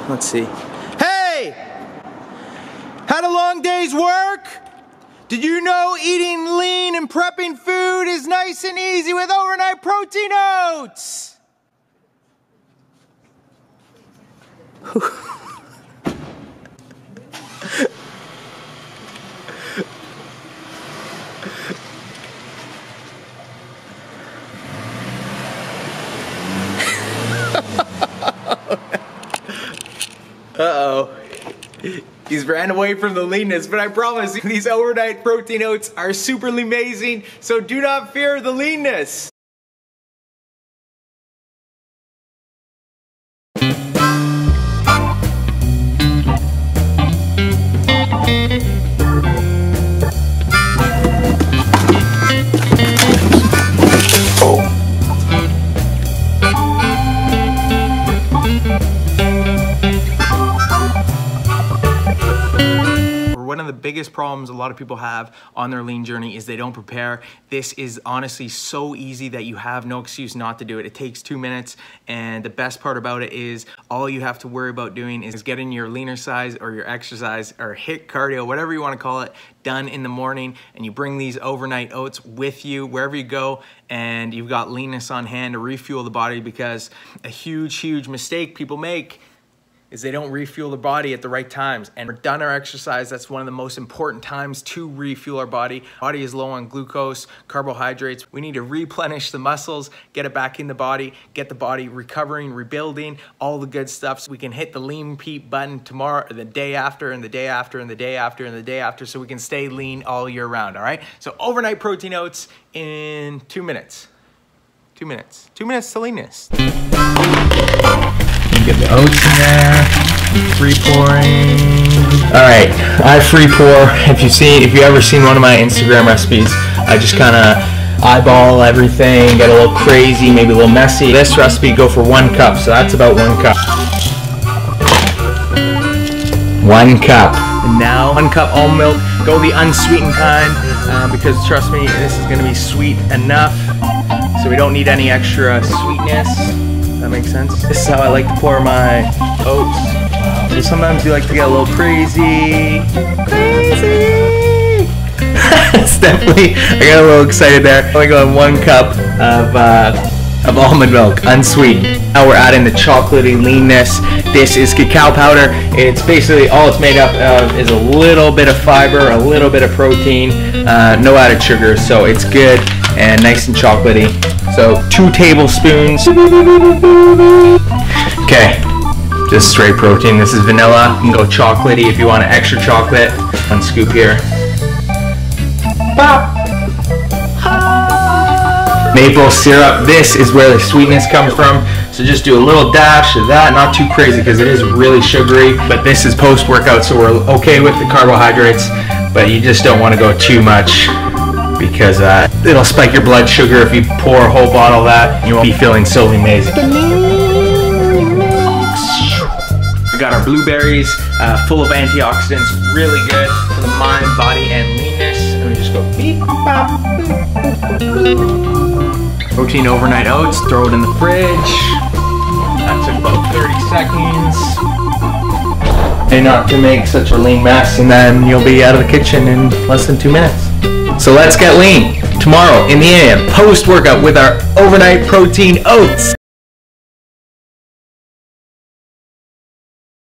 Let's see. Hey! Had a long day's work? Did you know eating lean and prepping food is nice and easy with overnight protein oats? Uh-oh. He's ran away from the leanness, but I promise these overnight protein oats are super amazing, so do not fear the leanness. One of the biggest problems a lot of people have on their lean journey is they don't prepare. This is honestly so easy that you have no excuse not to do it. It takes 2 minutes, and the best part about it is all you have to worry about doing is getting your leaner size or your exercise or HIIT cardio, whatever you want to call it, done in the morning, and you bring these overnight oats with you wherever you go, and you've got leanness on hand to refuel the body, because a huge mistake people make is they don't refuel the body at the right times. And we're done our exercise, that's one of the most important times to refuel our body. Body is low on glucose, carbohydrates. We need to replenish the muscles, get it back in the body, get the body recovering, rebuilding, all the good stuff. So we can hit the lean peak button tomorrow, or the day after, and the day after, and the day after, and the day after, so we can stay lean all year round, all right? So overnight protein oats in 2 minutes. 2 minutes. 2 minutes to leanness. Get the oats in there, free pouring. All right, I free pour. If you ever seen one of my Instagram recipes, I just kind of eyeball everything, get a little crazy, maybe a little messy. This recipe, go for 1 cup, so that's about 1 cup. 1 cup. And now 1 cup almond milk. Go the unsweetened kind, because trust me, this is gonna be sweet enough, so we don't need any extra sweetness. That makes sense. This is how I like to pour my oats. So sometimes you like to get a little crazy. It's definitely, I got a little excited there. I'm going 1 cup of almond milk, unsweetened. Now we're adding the chocolatey leanness. This is cacao powder. It's basically all it's made up of is a little bit of fiber, a little bit of protein, no added sugar, so it's good and nice and chocolatey. So 2 tablespoons. Okay, just straight protein. This is vanilla. You can go chocolatey if you want extra chocolate. 1 scoop here. Pop. Maple syrup. This is where the sweetness comes from. So just do a little dash of that, not too crazy because it is really sugary, but this is post-workout, so we're okay with the carbohydrates, but you just don't want to go too much, because it'll spike your blood sugar if you pour a whole bottle of that. You won't be feeling so amazing. We got our blueberries, full of antioxidants, really good for the mind, body, and leanness. And we just go beep, bop, boop, boop. Protein overnight oats, throw it in the fridge. That took about 30 seconds. And not to make such a lean mess, and then you'll be out of the kitchen in less than 2 minutes. So let's get lean tomorrow in the AM, post-workout with our overnight protein oats.